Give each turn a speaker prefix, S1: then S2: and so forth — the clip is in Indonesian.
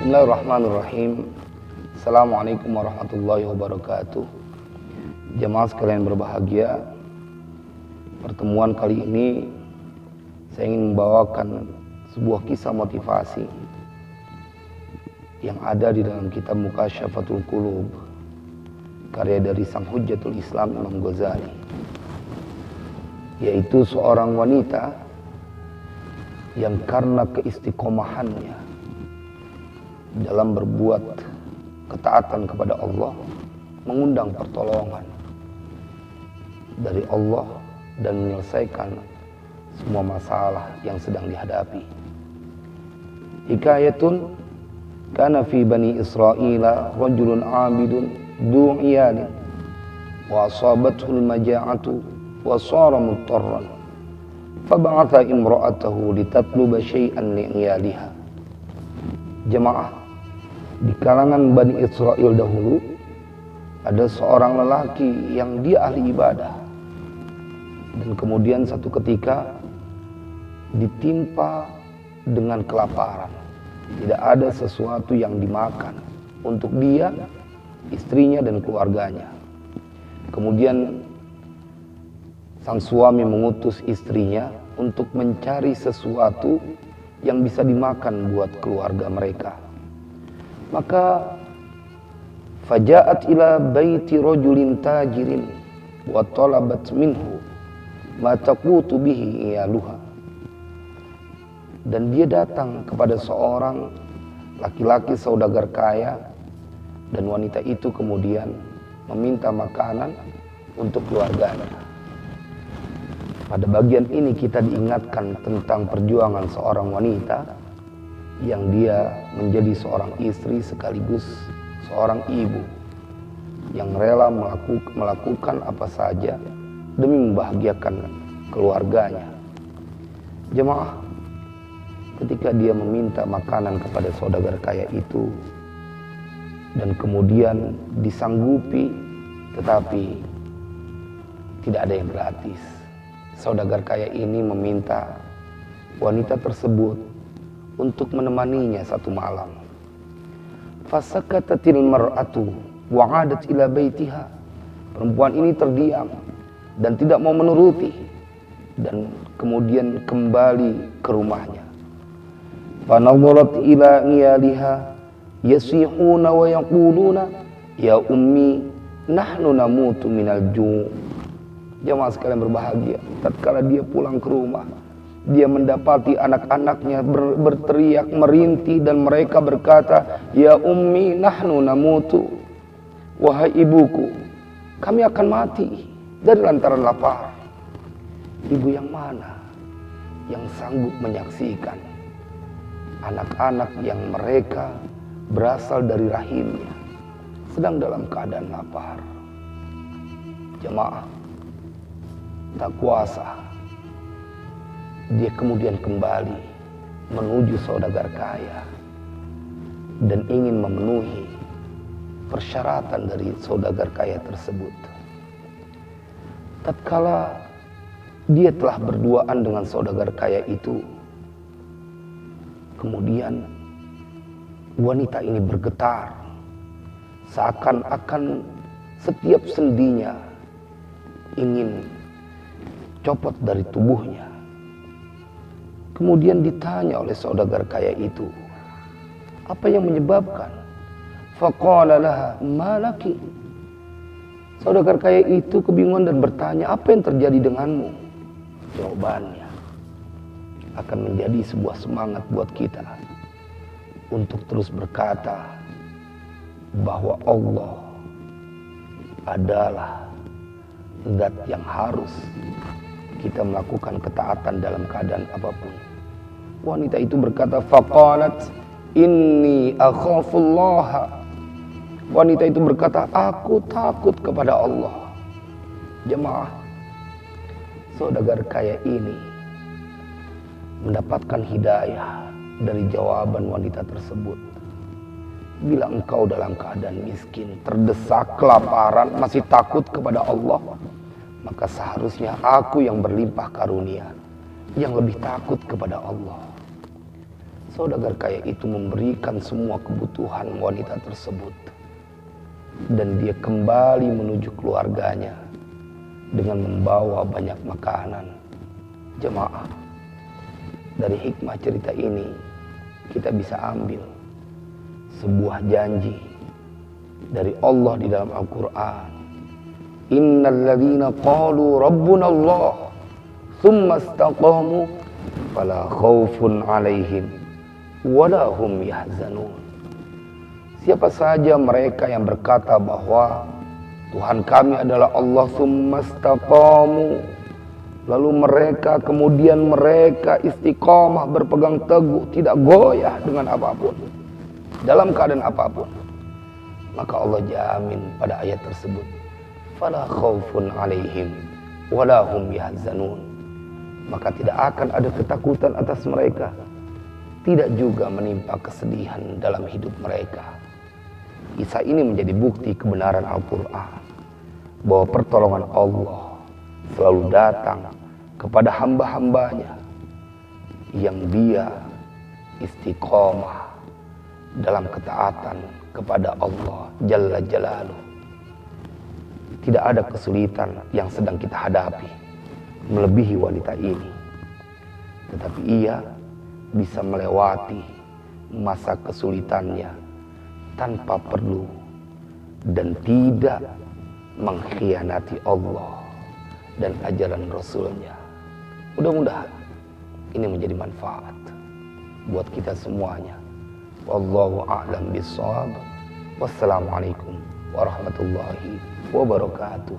S1: Bismillahirrahmanirrahim. Assalamualaikum warahmatullahi wabarakatuh. Jemaah sekalian berbahagia, pertemuan kali ini saya ingin membawakan sebuah kisah motivasi yang ada di dalam kitab Mukasyafatul Qulub, karya dari Sang Hujjatul Islam Imam Ghazali, yaitu seorang wanita yang karena keistiqomahannya dalam berbuat ketaatan kepada Allah, mengundang pertolongan dari Allah dan menyelesaikan semua masalah yang sedang dihadapi. Hikayatun kana fi bani Israila rajulun 'abidun du 'iyalin wa asabathu al-maja'atu wa sara muttarran fab'atha imra'atahu litatluba syai'an li 'iyaliha. Jemaah, di kalangan Bani Israel dahulu ada seorang lelaki yang dia ahli ibadah, dan kemudian satu ketika ditimpa dengan kelaparan. Tidak ada sesuatu yang dimakan untuk dia, istrinya dan keluarganya. Kemudian sang suami mengutus istrinya untuk mencari sesuatu yang bisa dimakan buat keluarga mereka. Maka faja'at ila baiti rajulin tajirin wa talabat minhu ma taqutu bihi iyaluha. Dan dia datang kepada seorang laki-laki saudagar kaya, dan wanita itu kemudian meminta makanan untuk keluarganya. Pada bagian ini kita diingatkan tentang perjuangan seorang wanita yang dia menjadi seorang istri sekaligus seorang ibu yang rela melakukan apa saja demi membahagiakan keluarganya. Jemaah, ketika dia meminta makanan kepada saudagar kaya itu dan kemudian disanggupi, tetapi tidak ada yang gratis. Saudagar kaya ini meminta wanita tersebut untuk menemaninya satu malam. Fasakatatil mar'atu wa'adat ila baitiha. Perempuan ini terdiam dan tidak mau menuruti, dan kemudian kembali ke rumahnya. Fanadharat ila iyaliha yasihuna wa yaquluna ya ummi nahnu namutu minal ju'. Jemaah sekalian berbahagia, tatkala dia pulang ke rumah, dia mendapati anak-anaknya berteriak, merintih, dan mereka berkata, ya ummi nahnu namutu. Wahai ibuku, kami akan mati dari lantaran lapar. Ibu yang mana yang sanggup menyaksikan anak-anak yang mereka berasal dari rahimnya sedang dalam keadaan lapar? Jemaah, tak kuasa, dia kemudian kembali menuju saudagar kaya dan ingin memenuhi persyaratan dari saudagar kaya tersebut. Tatkala dia telah berduaan dengan saudagar kaya itu, kemudian wanita ini bergetar, seakan-akan setiap sendinya ingin copot dari tubuhnya. Kemudian ditanya oleh saudagar kaya itu, apa yang menyebabkan? Faqala laha ma laki. Saudagar kaya itu kebingungan dan bertanya, apa yang terjadi denganmu? Jawabannya akan menjadi sebuah semangat buat kita untuk terus berkata bahwa Allah adalah zat yang harus kita melakukan ketaatan dalam keadaan apapun. Wanita itu berkata, faqalat inni akhafullaha. Wanita itu berkata, aku takut kepada Allah. Jemaah, saudagar kaya ini mendapatkan hidayah dari jawaban wanita tersebut. Bila engkau dalam keadaan miskin, terdesak, kelaparan, masih takut kepada Allah, maka seharusnya aku yang berlimpah karunia, yang lebih takut kepada Allah. Saudagar kaya itu memberikan semua kebutuhan wanita tersebut. Dan dia kembali menuju keluarganya dengan membawa banyak makanan. Jemaah, dari hikmah cerita ini kita bisa ambil sebuah janji dari Allah di dalam Al-Quran. Innal ladzina qalu rabbuna Allah tsumma istaqamu fala khaufun 'alaihim wala hum yahzanun. Siapa saja mereka yang berkata bahwa Tuhan kami adalah Allah, tsumma istaqamu, lalu kemudian mereka istiqomah, berpegang teguh, tidak goyah dengan apapun, dalam keadaan apapun, maka Allah jamin pada ayat tersebut, fala khaufun 'alaihim wala hum yahzanun, maka tidak akan ada ketakutan atas mereka, tidak juga menimpa kesedihan dalam hidup mereka. Kisah ini menjadi bukti kebenaran Al-Quran bahwa pertolongan Allah selalu datang kepada hamba-hambanya yang dia istiqomah dalam ketaatan kepada Allah Jalla Jalaluh. Tidak ada kesulitan yang sedang kita hadapi melebihi wanita ini, tetapi ia bisa melewati masa kesulitannya tanpa perlu dan tidak mengkhianati Allah dan ajaran Rasulnya. Mudah-mudahan ini menjadi manfaat buat kita semuanya. Wallahu a'lam bishawab. Wassalamualaikum warahmatullahi wabarakatuh.